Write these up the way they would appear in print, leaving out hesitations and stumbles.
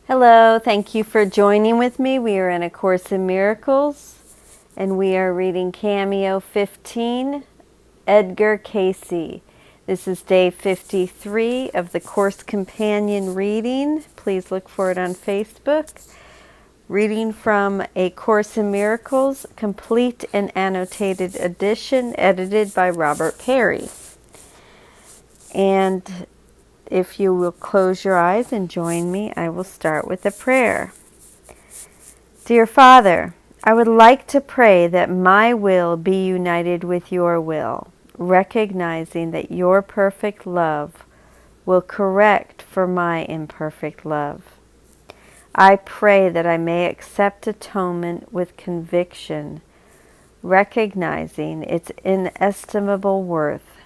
Hello, thank you for joining with me. We are in A Course in Miracles, and we are reading Cameo 15, Edgar Cayce. This is day 53 of the Course Companion reading. Please look for it on Facebook. Reading from A Course in Miracles, complete and annotated edition, edited by Robert Perry. And if you will close your eyes and join me, I will start with a prayer. Dear Father, I would like to pray that my will be united with your will, recognizing that your perfect love will correct for my imperfect love. I pray that I may accept atonement with conviction, recognizing its inestimable worth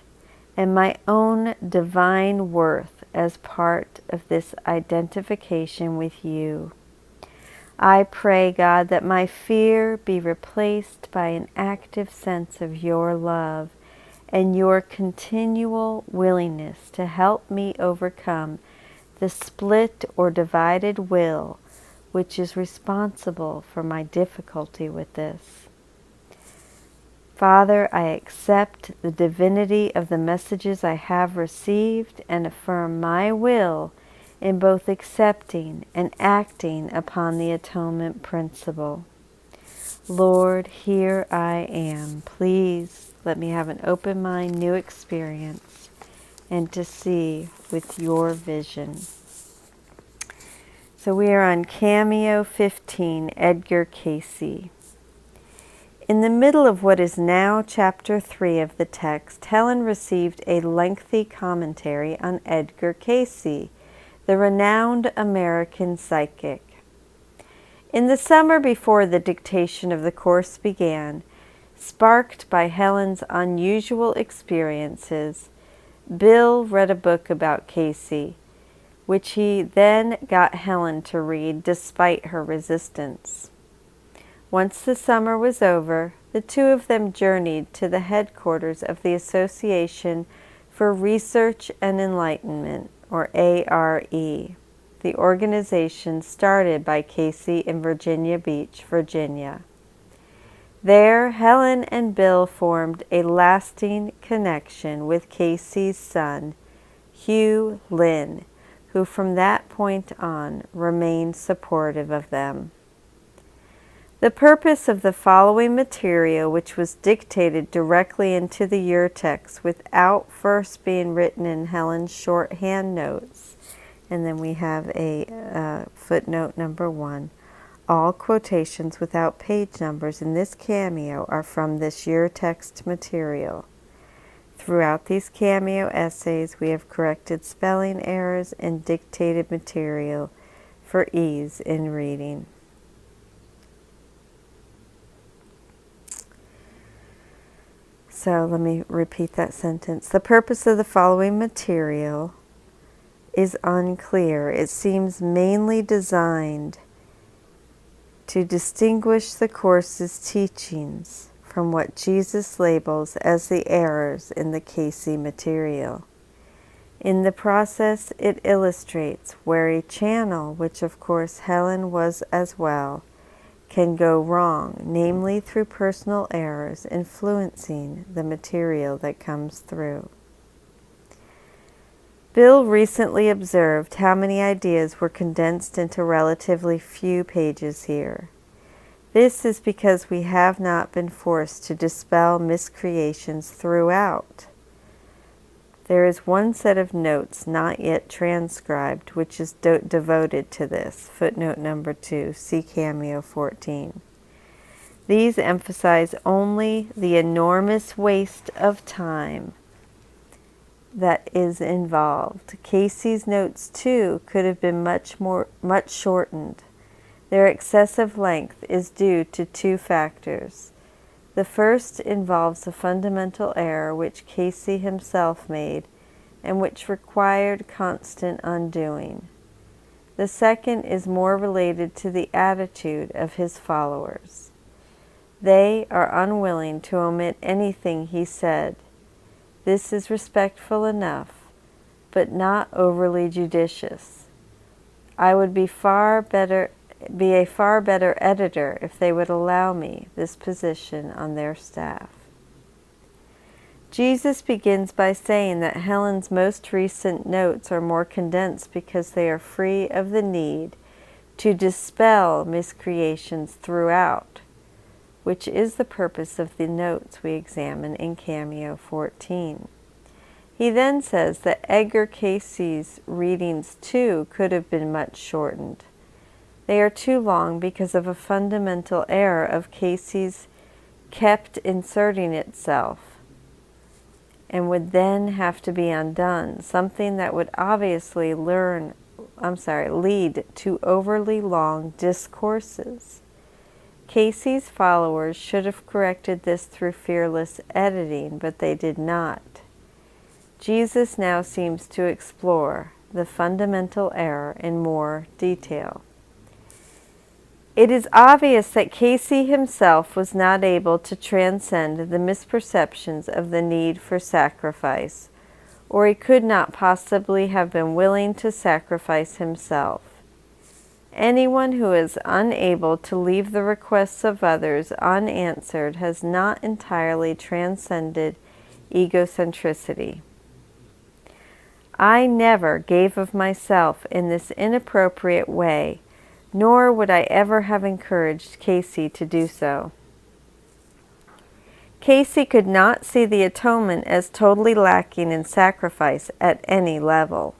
and my own divine worth as part of this identification with you. I pray, God, that my fear be replaced by an active sense of your love and your continual willingness to help me overcome the split or divided will which is responsible for my difficulty with this. Father, I accept the divinity of the messages I have received and affirm my will in both accepting and acting upon the atonement principle. Lord, here I am. Please let me have an open mind, new experience, and to see with your vision. So we are on Cameo 15, Edgar Cayce. In the middle of what is now chapter 3 of the text, Helen received a lengthy commentary on Edgar Cayce, the renowned American psychic. In the summer before the dictation of the course began, sparked by Helen's unusual experiences, Bill read a book about Cayce, which he then got Helen to read despite her resistance. Once the summer was over, the two of them journeyed to the headquarters of the Association for Research and Enlightenment, or ARE, the organization started by Cayce in Virginia Beach, Virginia. There, Helen and Bill formed a lasting connection with Cayce's son, Hugh Lynn, who from that point on remained supportive of them. The purpose of the following material, which was dictated directly into the urtext without first being written in Helen's shorthand notes, and then we have a footnote number 1. All quotations without page numbers in this cameo are from this urtext material. Throughout these cameo essays, we have corrected spelling errors and dictated material for ease in reading. So let me repeat that sentence. The purpose of the following material is unclear. It seems mainly designed to distinguish the Course's teachings from what Jesus labels as the errors in the Cayce material. In the process, it illustrates where a channel, which of course Helen was as well, can go wrong, namely through personal errors influencing the material that comes through. Bill recently observed how many ideas were condensed into relatively few pages here. This is because we have not been forced to dispel miscreations throughout. There is one set of notes not yet transcribed, which is devoted to this, footnote number 2, see Cameo 14. These emphasize only the enormous waste of time that is involved. Cayce's notes, too, could have been much shortened. Their excessive length is due to two factors. The first involves a fundamental error which Cayce himself made and which required constant undoing. The second is more related to the attitude of his followers. They are unwilling to omit anything he said. This is respectful enough, but not overly judicious. I would be a far better editor if they would allow me this position on their staff. Jesus begins by saying that Helen's most recent notes are more condensed because they are free of the need to dispel miscreations throughout, which is the purpose of the notes we examine in Cameo 14. He then says that Edgar Cayce's readings too could have been much shortened. They are too long because of a fundamental error of Cayce's kept inserting itself and would then have to be undone, something that would obviously lead to overly long discourses. Cayce's followers should have corrected this through fearless editing, but they did not. Jesus now seems to explore the fundamental error in more detail. It is obvious that Cayce himself was not able to transcend the misperceptions of the need for sacrifice, or he could not possibly have been willing to sacrifice himself. Anyone who is unable to leave the requests of others unanswered has not entirely transcended egocentricity. I never gave of myself in this inappropriate way, nor would I ever have encouraged Cayce to do so. Cayce could not see the atonement as totally lacking in sacrifice at any level.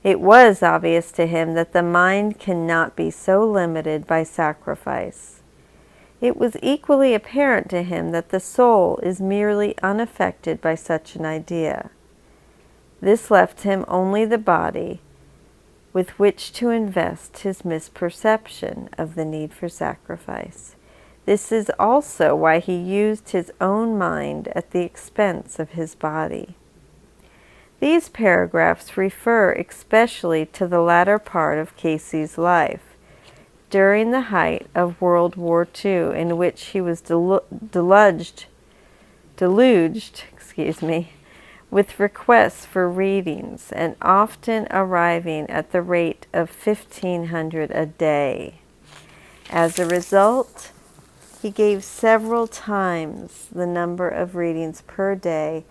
It was obvious to him that the mind cannot be so limited by sacrifice. It was equally apparent to him that the soul is merely unaffected by such an idea. This left him only the body, with which to invest his misperception of the need for sacrifice. This is also why he used his own mind at the expense of his body. These paragraphs refer especially to the latter part of Cayce's life, during the height of World War II, in which he was deluged with requests for readings, and often arriving at the rate of 1,500 a day. As a result, he gave several times the number of readings per day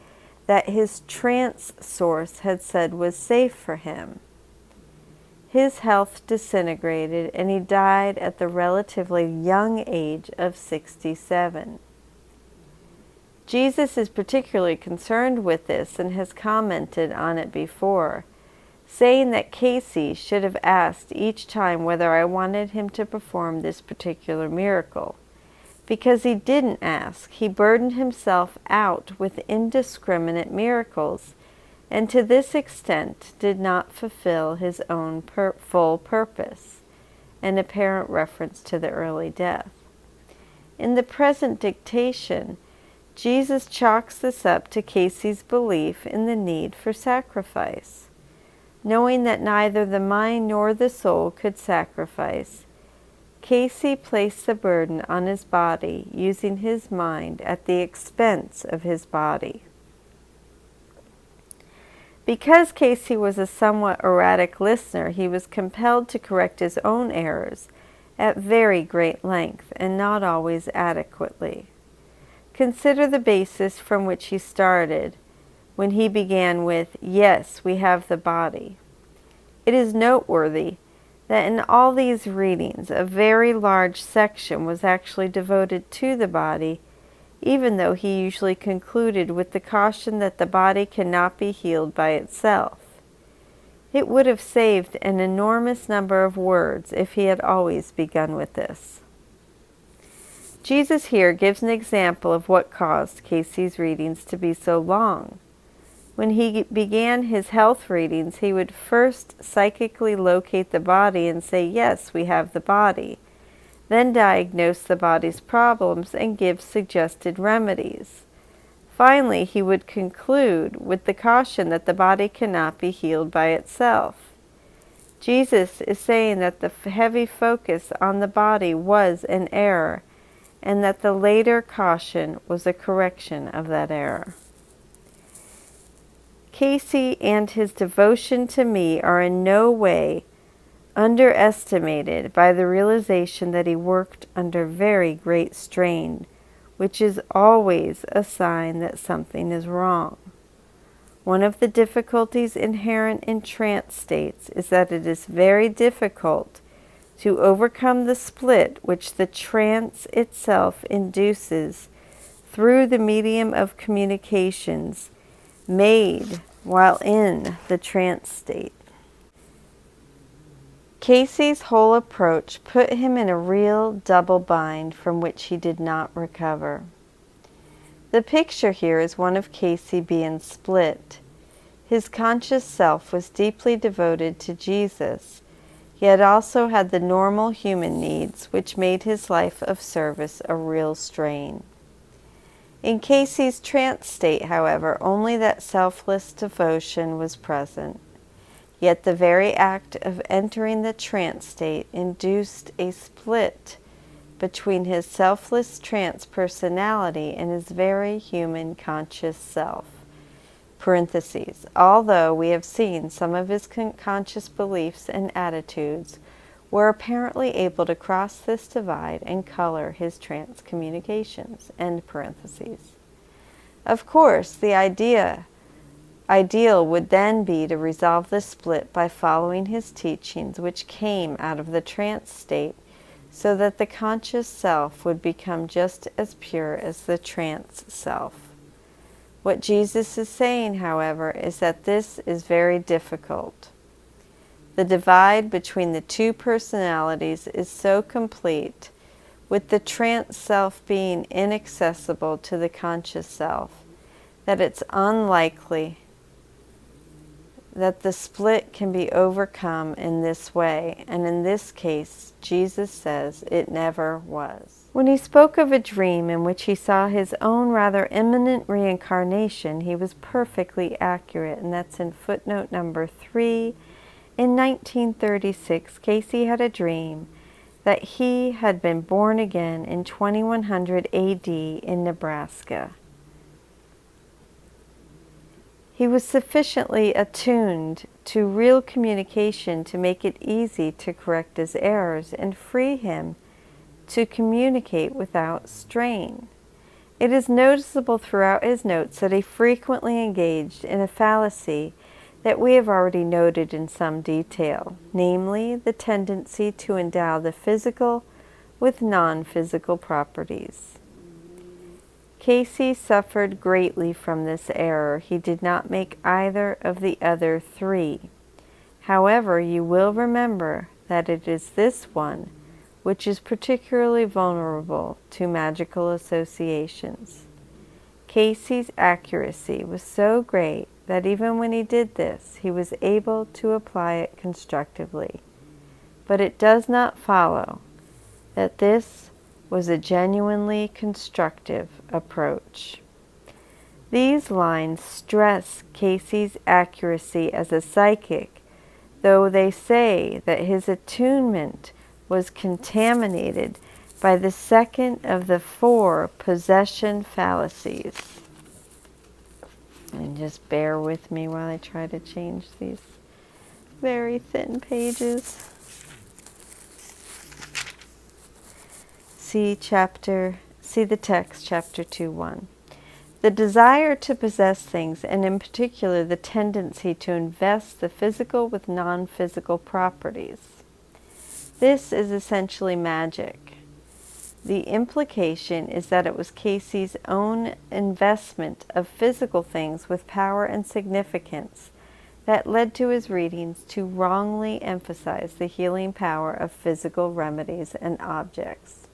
that his trance source had said was safe for him. His health disintegrated, and he died at the relatively young age of 67. Jesus is particularly concerned with this and has commented on it before, saying that Cayce should have asked each time whether I wanted him to perform this particular miracle. Because he didn't ask, he burdened himself out with indiscriminate miracles, and to this extent did not fulfill his own full purpose, an apparent reference to the early death. In the present dictation, Jesus chalks this up to Cayce's belief in the need for sacrifice. Knowing that neither the mind nor the soul could sacrifice, Cayce placed the burden on his body, using his mind at the expense of his body. Because Cayce was a somewhat erratic listener, he was compelled to correct his own errors at very great length and not always adequately. Consider the basis from which he started when he began with, "Yes, we have the body." It is noteworthy that in all these readings, a very large section was actually devoted to the body, even though he usually concluded with the caution that the body cannot be healed by itself. It would have saved an enormous number of words if he had always begun with this. Jesus here gives an example of what caused Cayce's readings to be so long. When he began his health readings, he would first psychically locate the body and say, "Yes, we have the body," then diagnose the body's problems and give suggested remedies. Finally, he would conclude with the caution that the body cannot be healed by itself. Jesus is saying that the heavy focus on the body was an error, and that the later caution was a correction of that error. Cayce and his devotion to me are in no way underestimated by the realization that he worked under very great strain, which is always a sign that something is wrong. One of the difficulties inherent in trance states is that it is very difficult to overcome the split which the trance itself induces through the medium of communications made while in the trance state. Cayce's whole approach put him in a real double bind from which he did not recover. The picture here is one of Cayce being split. His conscious self was deeply devoted to Jesus, yet also had the normal human needs which made his life of service a real strain. In Cayce's trance state, however, only that selfless devotion was present. Yet the very act of entering the trance state induced a split between his selfless trance personality and his very human conscious self. Parentheses. Although we have seen some of his conscious beliefs and attitudes were apparently able to cross this divide and color his trance communications. End parentheses. Of course, the ideal would then be to resolve the split by following his teachings which came out of the trance state, so that the conscious self would become just as pure as the trance self. What Jesus is saying, however, is that this is very difficult. The divide between the two personalities is so complete, with the trance self being inaccessible to the conscious self, that it's unlikely that the split can be overcome in this way, and in this case, Jesus says it never was. When he spoke of a dream in which he saw his own rather imminent reincarnation, he was perfectly accurate, and that's in footnote number 3. In 1936, Cayce had a dream that he had been born again in 2100 AD in Nebraska. He was sufficiently attuned to real communication to make it easy to correct his errors and free him to communicate without strain. It is noticeable throughout his notes that he frequently engaged in a fallacy that we have already noted in some detail, namely the tendency to endow the physical with non-physical properties. Cayce suffered greatly from this error. He did not make either of the other three. However, you will remember that it is this one which is particularly vulnerable to magical associations. Cayce's accuracy was so great that even when he did this, he was able to apply it constructively. But it does not follow that this was a genuinely constructive approach. These lines stress Cayce's accuracy as a psychic, though they say that his attunement was contaminated by the second of the 4 possession fallacies. And just bear with me while I try to change these very thin pages. See the text, chapter 2:1. The desire to possess things, and in particular the tendency to invest the physical with non-physical properties. This is essentially magic. The implication is that it was Cayce's own investment of physical things with power and significance that led to his readings to wrongly emphasize the healing power of physical remedies and objects.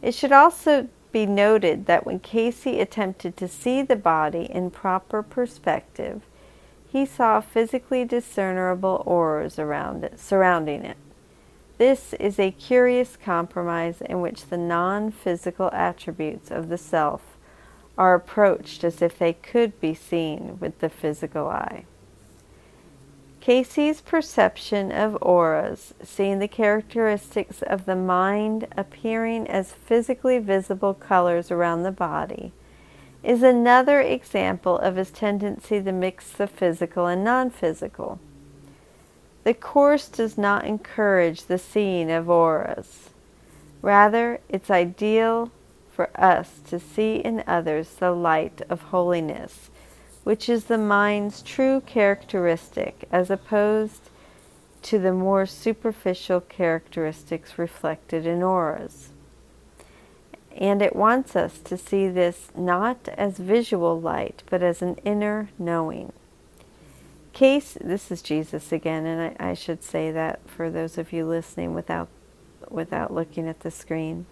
It should also be noted that when Cayce attempted to see the body in proper perspective, he saw physically discernible auras surrounding it. This is a curious compromise in which the non-physical attributes of the self are approached as if they could be seen with the physical eye. Cayce's perception of auras, seeing the characteristics of the mind appearing as physically visible colors around the body, is another example of his tendency to mix the physical and non-physical. The Course does not encourage the seeing of auras. Rather, it's ideal for us to see in others the light of holiness, which is the mind's true characteristic, as opposed to the more superficial characteristics reflected in auras. And it wants us to see this not as visual light, but as an inner knowing. Cayce, this is Jesus again, and I should say that for those of you listening without looking at the screen.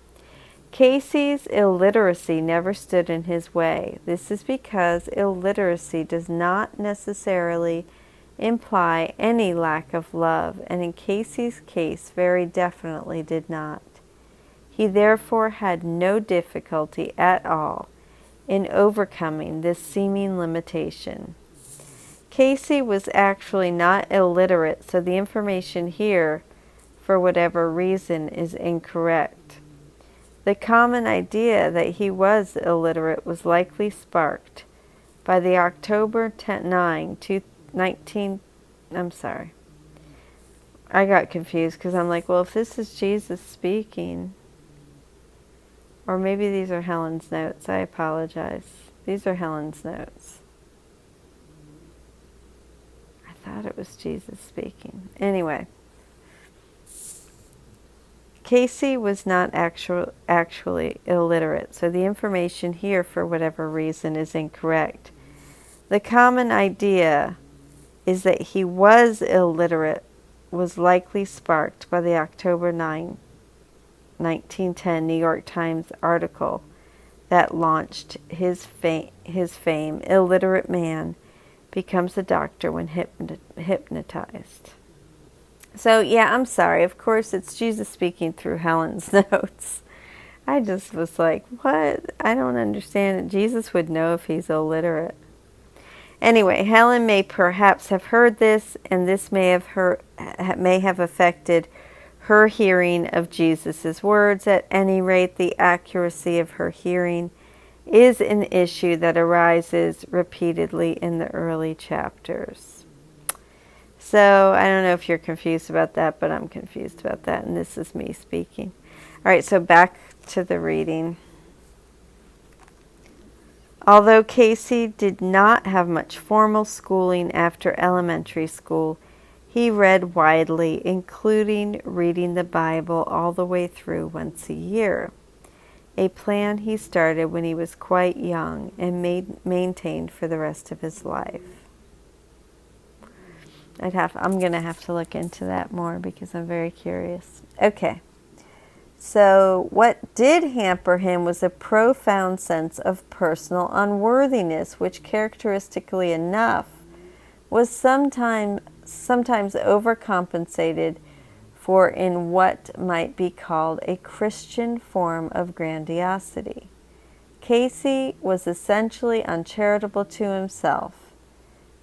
Cayce's illiteracy never stood in his way. This is because illiteracy does not necessarily imply any lack of love, and in Cayce's case very definitely did not. He therefore had no difficulty at all in overcoming this seeming limitation. Cayce was actually not illiterate, so the information here, for whatever reason, is incorrect. The common idea that he was illiterate was likely sparked by the October 9, 19... I'm sorry. I got confused because I'm like, well, if this is Jesus speaking, or maybe these are Helen's notes. I apologize. These are Helen's notes. I thought it was Jesus speaking. Anyway. Cayce was not actually illiterate, so the information here, for whatever reason, is incorrect. The common idea is that he was illiterate was likely sparked by the October 9, 1910 New York Times article that launched his fame. Illiterate man becomes a doctor when hypnotized. So, yeah, I'm sorry. Of course, it's Jesus speaking through Helen's notes. I just was like, what? I don't understand it. Jesus would know if he's illiterate. Anyway, Helen may perhaps have heard this, and this may have affected her hearing of Jesus' words. At any rate, the accuracy of her hearing is an issue that arises repeatedly in the early chapters. So, I don't know if you're confused about that, but I'm confused about that, and this is me speaking. All right, so back to the reading. Although Cayce did not have much formal schooling after elementary school, he read widely, including reading the Bible all the way through once a year, a plan he started when he was quite young and maintained for the rest of his life. I'm going to have to look into that more because I'm very curious. Okay. So what did hamper him was a profound sense of personal unworthiness, which characteristically enough was sometimes overcompensated for in what might be called a Christian form of grandiosity. Cayce was essentially uncharitable to himself.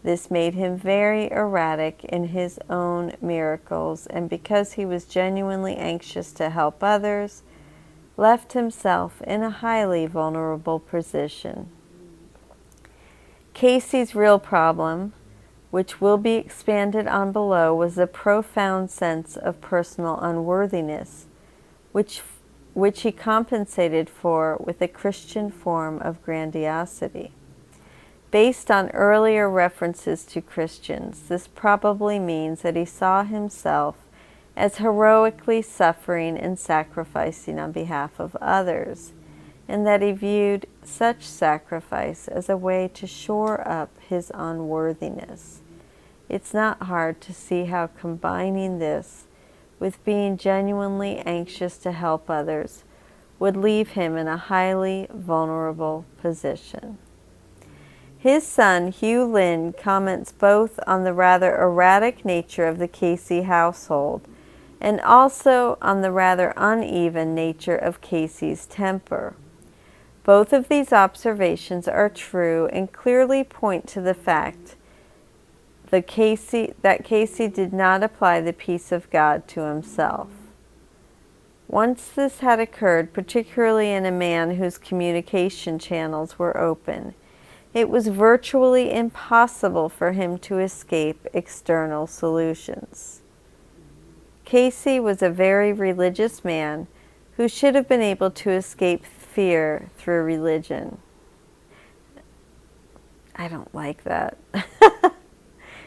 This made him very erratic in his own miracles, and because he was genuinely anxious to help others, left himself in a highly vulnerable position. Cayce's real problem, which will be expanded on below, was a profound sense of personal unworthiness, which he compensated for with a Christian form of grandiosity. Based on earlier references to Christians, this probably means that he saw himself as heroically suffering and sacrificing on behalf of others, and that he viewed such sacrifice as a way to shore up his unworthiness. It's not hard to see how combining this with being genuinely anxious to help others would leave him in a highly vulnerable position. His son, Hugh Lynn, comments both on the rather erratic nature of the Cayce household and also on the rather uneven nature of Cayce's temper. Both of these observations are true and clearly point to the fact that Cayce did not apply the peace of God to himself. Once this had occurred, particularly in a man whose communication channels were open, it was virtually impossible for him to escape external solutions. Cayce was a very religious man who should have been able to escape fear through religion. I don't like that.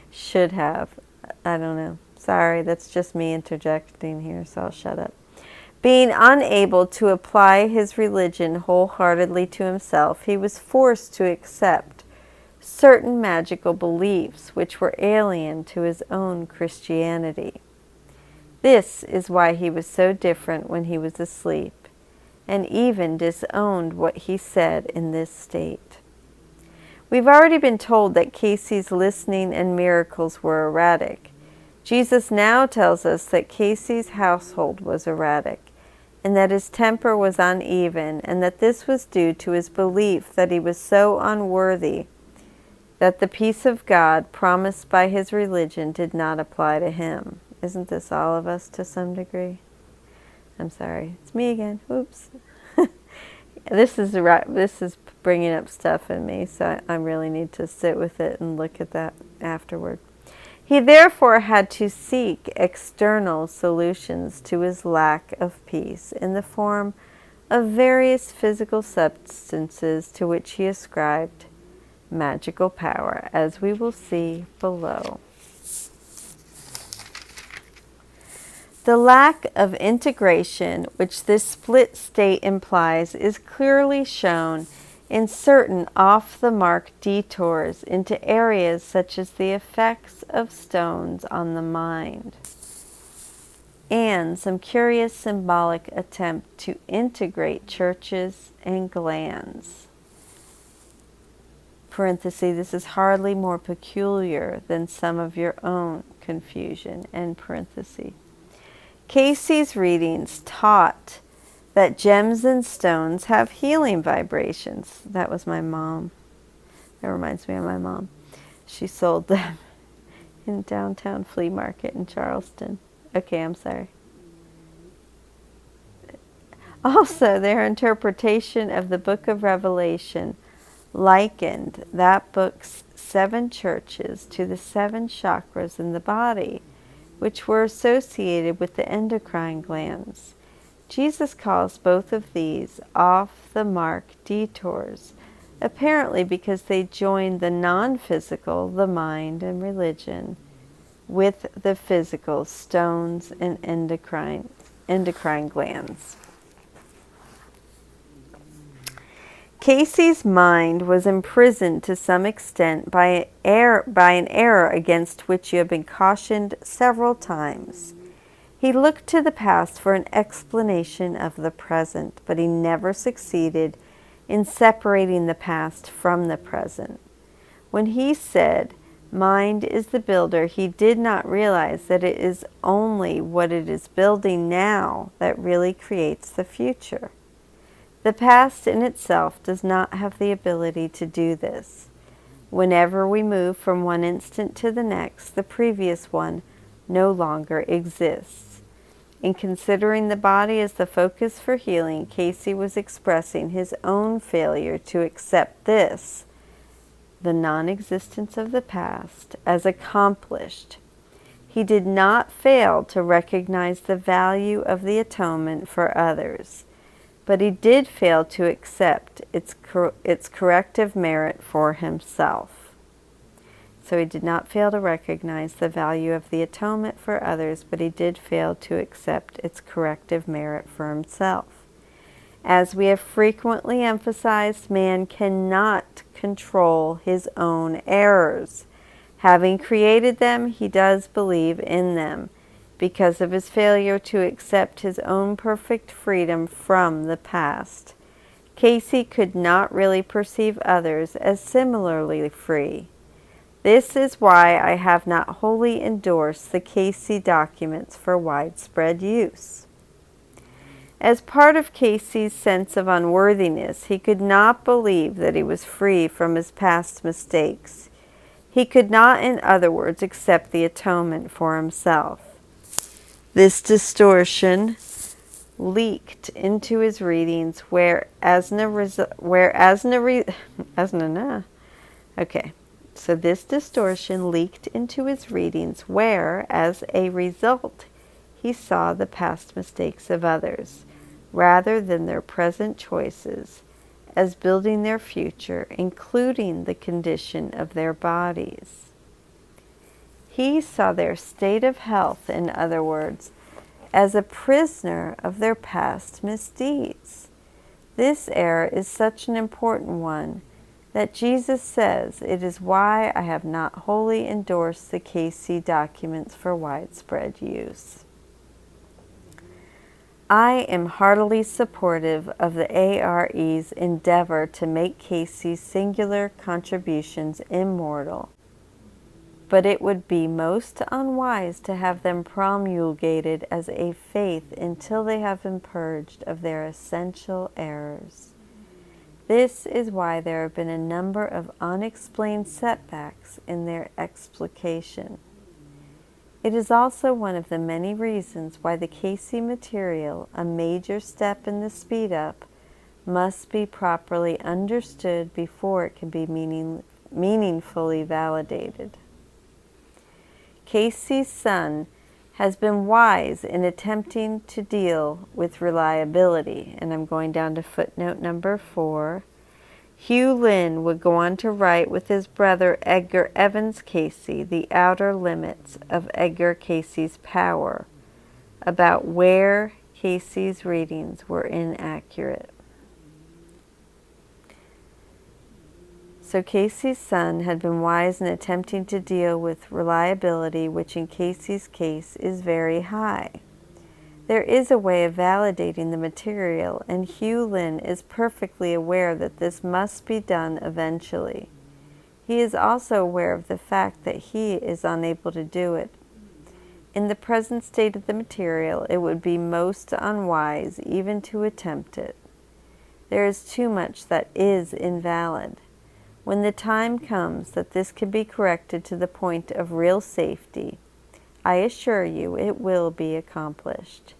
Should have. I don't know. Sorry, that's just me interjecting here, so I'll shut up. Being unable to apply his religion wholeheartedly to himself, he was forced to accept certain magical beliefs which were alien to his own Christianity. This is why he was so different when he was asleep, and even disowned what he said in this state. We've already been told that Cayce's listening and miracles were erratic. Jesus now tells us that Cayce's household was erratic, and that his temper was uneven, and that this was due to his belief that he was so unworthy that the peace of God promised by his religion did not apply to him. Isn't this all of us to some degree? I'm sorry. It's me again. Oops. This is bringing up stuff in me, so I really need to sit with it and look at that afterward. He therefore had to seek external solutions to his lack of peace in the form of various physical substances to which he ascribed magical power, as we will see below. The lack of integration which this split state implies is clearly shown in certain off-the-mark detours into areas such as the effects of stones on the mind, and some curious symbolic attempt to integrate churches and glands. Parenthesis, this is hardly more peculiar than some of your own confusion, end parenthesis. Cayce's readings taught that gems and stones have healing vibrations. That was my mom. That reminds me of my mom. She sold them in downtown flea market in Charleston. Okay, I'm sorry. Also, their interpretation of the book of Revelation likened that book's 7 churches to the 7 chakras in the body, which were associated with the endocrine glands. Jesus calls both of these off-the-mark detours, apparently because they join the non-physical, the mind and religion, with the physical, stones and endocrine glands. Cayce's mind was imprisoned to some extent by an error against which you have been cautioned several times. He looked to the past for an explanation of the present, but he never succeeded in separating the past from the present. When he said, "Mind is the builder," he did not realize that it is only what it is building now that really creates the future. The past in itself does not have the ability to do this. Whenever we move from one instant to the next, the previous one no longer exists. In considering the body as the focus for healing, Cayce was expressing his own failure to accept this, the non-existence of the past, as accomplished. He did not fail to recognize the value of the atonement for others, but he did fail to accept its corrective merit for himself. So he did not fail to recognize the value of the atonement for others, but he did fail to accept its corrective merit for himself. As we have frequently emphasized, man cannot control his own errors. Having created them, he does believe in them, because of his failure to accept his own perfect freedom from the past. Cayce could not really perceive others as similarly free. This is why I have not wholly endorsed the Cayce documents for widespread use. As part of Cayce's sense of unworthiness, he could not believe that he was free from his past mistakes. He could not, in other words, accept the atonement for himself. This distortion leaked into his readings where as a result he saw the past mistakes of others, rather than their present choices, as building their future, including the condition of their bodies. He saw their state of health, in other words, as a prisoner of their past misdeeds. This error is such an important one that Jesus says it is why I have not wholly endorsed the Cayce documents for widespread use. I am heartily supportive of the ARE's endeavor to make Cayce's singular contributions immortal, but it would be most unwise to have them promulgated as a faith until they have been purged of their essential errors. This is why there have been a number of unexplained setbacks in their explication. It is also one of the many reasons why the Cayce material, a major step in the speed-up, must be properly understood before it can be meaningfully validated. Cayce's son has been wise in attempting to deal with reliability, and I'm going down to footnote number 4. Hugh Lynn would go on to write with his brother Edgar Evans Cayce, The Outer Limits of Edgar Cayce's Power, about where Cayce's readings were inaccurate. So Cayce's son had been wise in attempting to deal with reliability, which in Cayce's case is very high. There is a way of validating the material, and Hugh Lynn is perfectly aware that this must be done eventually. He is also aware of the fact that he is unable to do it. In the present state of the material, it would be most unwise even to attempt it. There is too much that is invalid. When the time comes that this can be corrected to the point of real safety, I assure you it will be accomplished.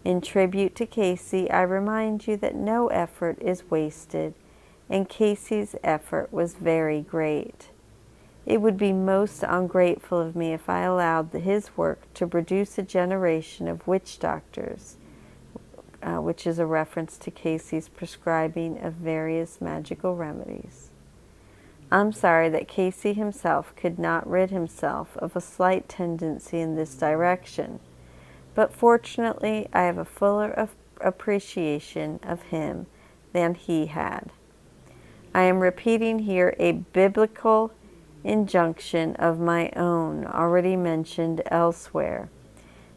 In tribute to Cayce, I remind you that no effort is wasted, and Cayce's effort was very great. It would be most ungrateful of me if I allowed his work to produce a generation of witch doctors, which is a reference to Cayce's prescribing of various magical remedies. I'm sorry that Cayce himself could not rid himself of a slight tendency in this direction, but fortunately I have a fuller appreciation of him than he had. I am repeating here a biblical injunction of my own, already mentioned elsewhere,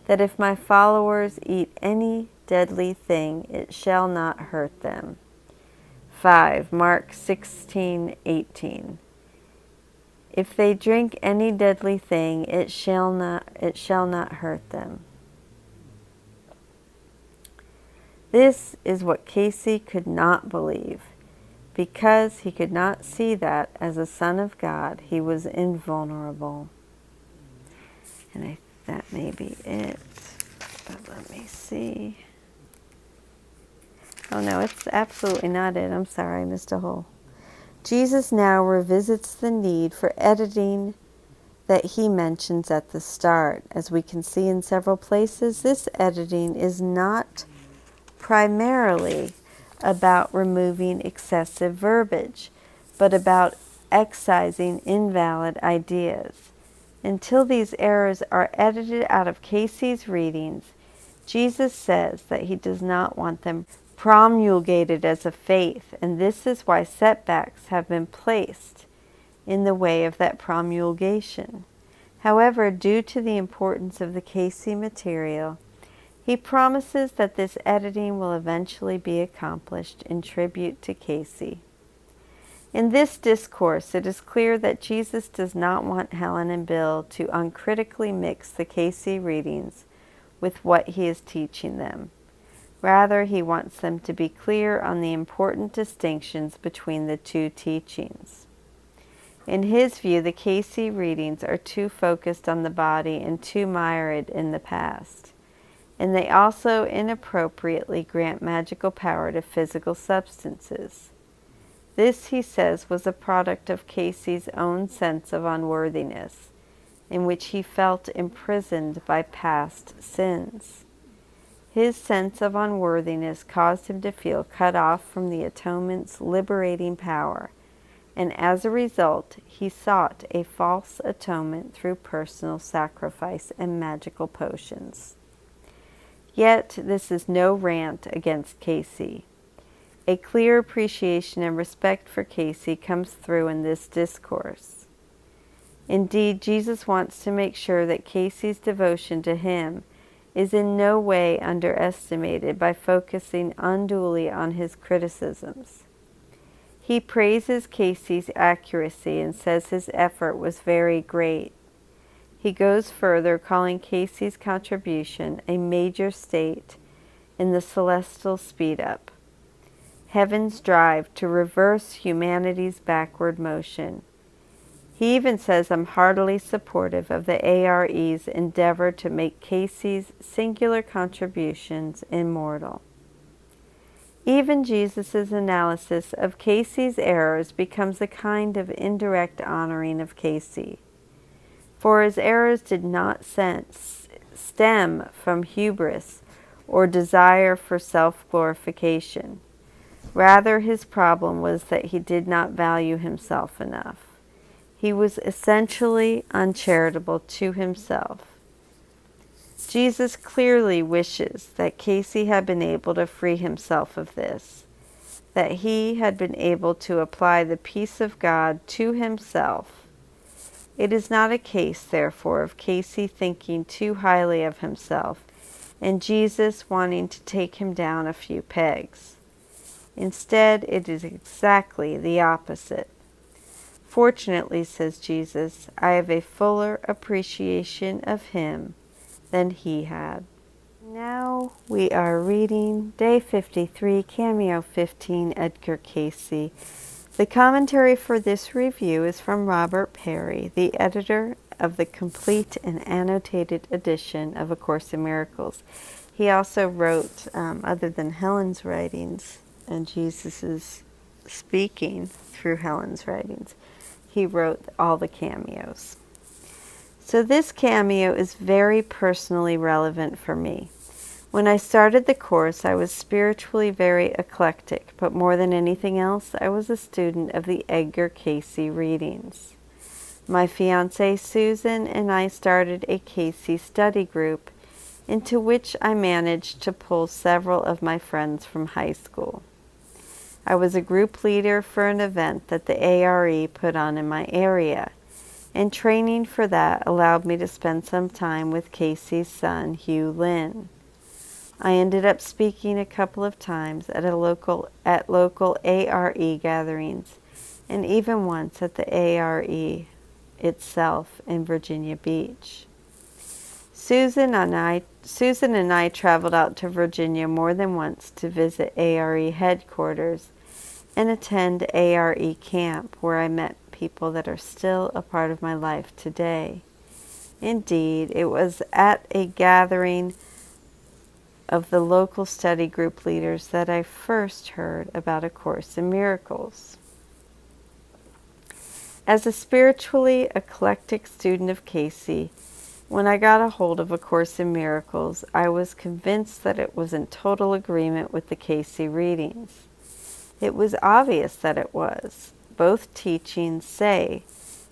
that if my followers eat any deadly thing, it shall not hurt them. 5. Mark 16:18. If they drink any deadly thing, it shall not hurt them. This is what Cayce could not believe. Because he could not see that as a son of God, he was invulnerable. And that may be it. But let me see. Oh no, it's absolutely not it. I'm sorry, I missed a hole. Jesus now revisits the need for editing that he mentions at the start. As we can see in several places, this editing is not primarily about removing excessive verbiage, but about excising invalid ideas. Until these errors are edited out of Cayce's readings, Jesus says that he does not want them promulgated as a faith, and this is why setbacks have been placed in the way of that promulgation. However, due to the importance of the Cayce material, he promises that this editing will eventually be accomplished in tribute to Cayce. In this discourse, it is clear that Jesus does not want Helen and Bill to uncritically mix the Cayce readings with what he is teaching them. Rather, he wants them to be clear on the important distinctions between the two teachings. In his view, the Cayce readings are too focused on the body and too mired in the past. And they also inappropriately grant magical power to physical substances. This, he says, was a product of Cayce's own sense of unworthiness. in which he felt imprisoned by past sins. His sense of unworthiness caused him to feel cut off from the atonement's liberating power, and as a result, he sought a false atonement through personal sacrifice and magical potions. Yet, this is no rant against Cayce. A clear appreciation and respect for Cayce comes through in this discourse. Indeed, Jesus wants to make sure that Cayce's devotion to him is in no way underestimated by focusing unduly on his criticisms. He praises Cayce's accuracy and says his effort was very great. He goes further, calling Cayce's contribution a major state in the celestial speed-up, heaven's drive to reverse humanity's backward motion. He even says, I'm heartily supportive of the ARE's endeavor to make Cayce's singular contributions immortal. Even Jesus' analysis of Cayce's errors becomes a kind of indirect honoring of Cayce, for his errors did not stem from hubris or desire for self-glorification. Rather, his problem was that he did not value himself enough. He was essentially uncharitable to himself. Jesus clearly wishes that Cayce had been able to free himself of this, that he had been able to apply the peace of God to himself. It is not a case, therefore, of Cayce thinking too highly of himself and Jesus wanting to take him down a few pegs. Instead, it is exactly the opposite. Fortunately, says Jesus, I have a fuller appreciation of him than he had. Now we are reading Day 53, Cameo 15, Edgar Cayce. The commentary for this review is from Robert Perry, the editor of the complete and annotated edition of A Course in Miracles. He also wrote, other than Helen's writings and Jesus's speaking through Helen's writings, he wrote all the cameos. So this cameo is very personally relevant for me. When I started the course, I was spiritually very eclectic, but more than anything else, I was a student of the Edgar Cayce readings. My fiancée Susan and I started a Cayce study group into which I managed to pull several of my friends from high school. I was a group leader for an event that the ARE put on in my area, and training for that allowed me to spend some time with Cayce's son, Hugh Lynn. I ended up speaking a couple of times at local ARE gatherings, and even once at the ARE itself in Virginia Beach. Susan and I traveled out to Virginia more than once to visit ARE headquarters and attend ARE camp, where I met people that are still a part of my life today. Indeed, it was at a gathering of the local study group leaders that I first heard about A Course in Miracles. As a spiritually eclectic student of Cayce, when I got a hold of A Course in Miracles, I was convinced that it was in total agreement with the Cayce readings. It was obvious that it was. Both teachings say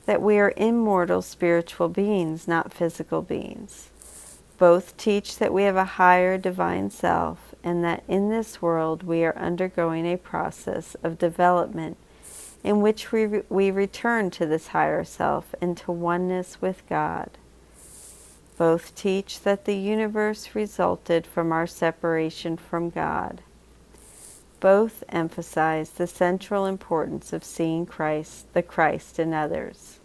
that we are immortal spiritual beings, not physical beings. Both teach that we have a higher divine self, and that in this world we are undergoing a process of development in which we return to this higher self into oneness with God. Both teach that the universe resulted from our separation from God. Both emphasize the central importance of seeing the Christ in others.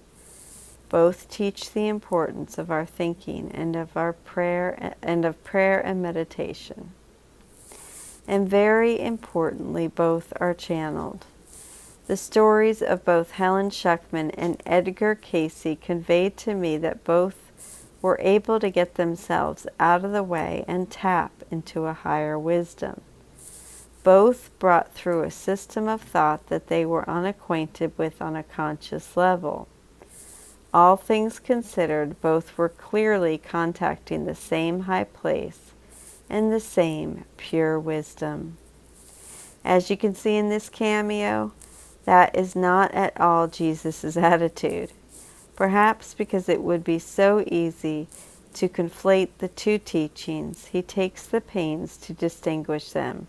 Both teach the importance of our thinking and of prayer and meditation. And very importantly, both are channeled. The stories of both Helen Schuckman and Edgar Cayce conveyed to me that both were able to get themselves out of the way and tap into a higher wisdom. Both brought through a system of thought that they were unacquainted with on a conscious level. All things considered, both were clearly contacting the same high place and the same pure wisdom. As you can see in this cameo, that is not at all Jesus' attitude. Perhaps because it would be so easy to conflate the two teachings, he takes the pains to distinguish them.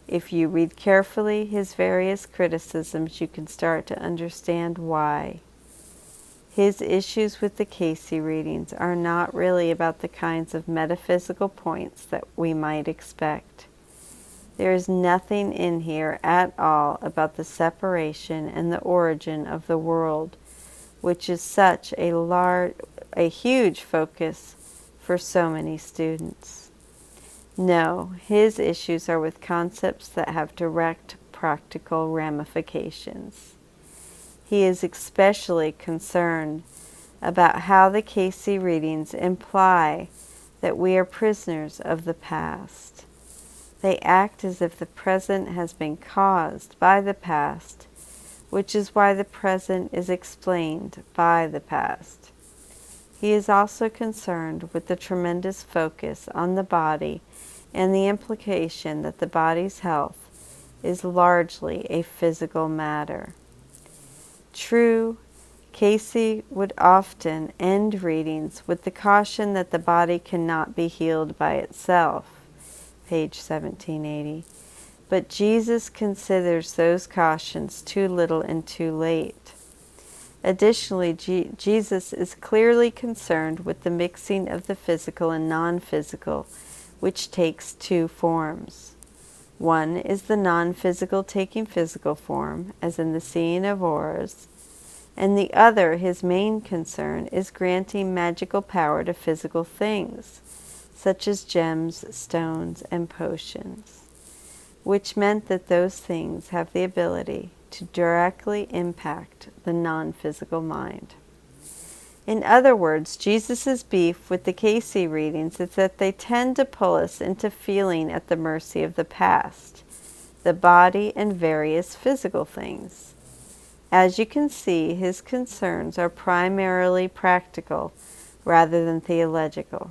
If you read carefully his various criticisms, you can start to understand why. His issues with the Cayce readings are not really about the kinds of metaphysical points that we might expect. There is nothing in here at all about the separation and the origin of the world, which is such a huge focus for so many students. No, his issues are with concepts that have direct practical ramifications. He is especially concerned about how the Cayce readings imply that we are prisoners of the past. They act as if the present has been caused by the past, which is why the present is explained by the past. He is also concerned with the tremendous focus on the body and the implication that the body's health is largely a physical matter. True, Cayce would often end readings with the caution that the body cannot be healed by itself, page 1780. But Jesus considers those cautions too little and too late. Additionally, Jesus is clearly concerned with the mixing of the physical and non-physical, which takes two forms. One is the non-physical taking physical form, as in the seeing of auras, and the other, his main concern, is granting magical power to physical things, such as gems, stones, and potions, which meant that those things have the ability to directly impact the non-physical mind. In other words, Jesus' beef with the Cayce readings is that they tend to pull us into feeling at the mercy of the past, the body, and various physical things. As you can see, his concerns are primarily practical rather than theological.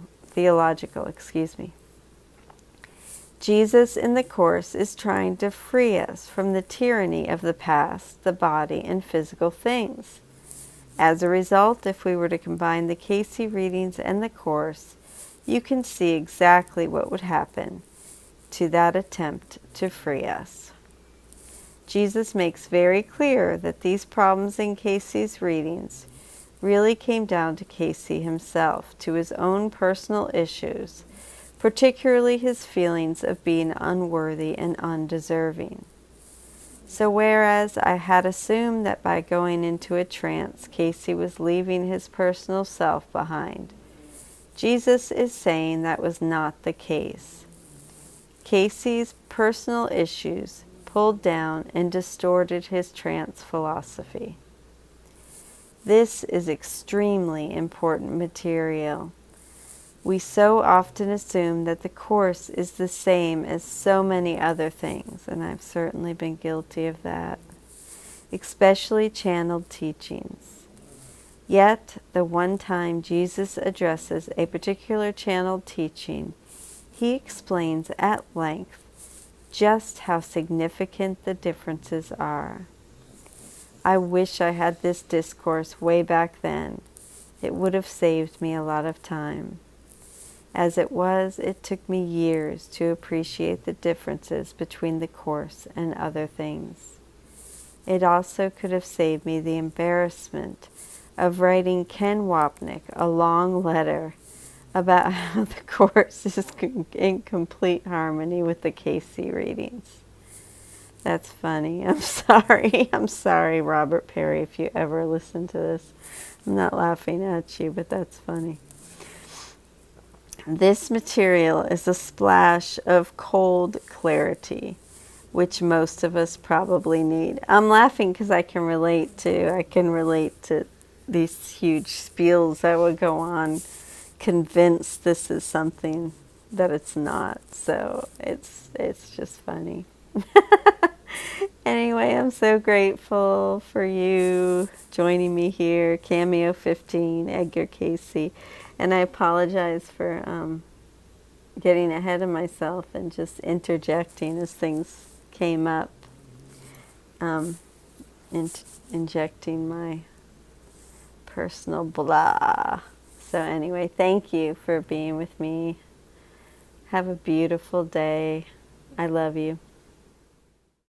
Jesus in the Course is trying to free us from the tyranny of the past, the body, and physical things. As a result, if we were to combine the Cayce readings and the Course, you can see exactly what would happen to that attempt to free us. Jesus makes very clear that these problems in Cayce's readings really came down to Cayce himself, to his own personal issues, particularly his feelings of being unworthy and undeserving. So whereas I had assumed that by going into a trance, Cayce was leaving his personal self behind, Jesus is saying that was not the case. Cayce's personal issues pulled down and distorted his trance philosophy. This is extremely important material. We so often assume that the Course is the same as so many other things, and I've certainly been guilty of that, especially channeled teachings. Yet, the one time Jesus addresses a particular channeled teaching, he explains at length just how significant the differences are. I wish I had this discourse way back then. It would have saved me a lot of time. As it was, it took me years to appreciate the differences between the Course and other things. It also could have saved me the embarrassment of writing Ken Wapnick a long letter about how the Course is in complete harmony with the Cayce readings. That's funny. I'm sorry. I'm sorry, Robert Perry, if you ever listen to this. I'm not laughing at you, but that's funny. This material is a splash of cold clarity, which most of us probably need. I'm laughing because I can relate to these huge spiels that would go on, convinced this is something that it's not. So it's just funny. Anyway, I'm so grateful for you joining me here, Cameo 15, Edgar Cayce. And I apologize for getting ahead of myself and just interjecting as things came up, injecting my personal blah. So anyway, thank you for being with me. Have a beautiful day. I love you.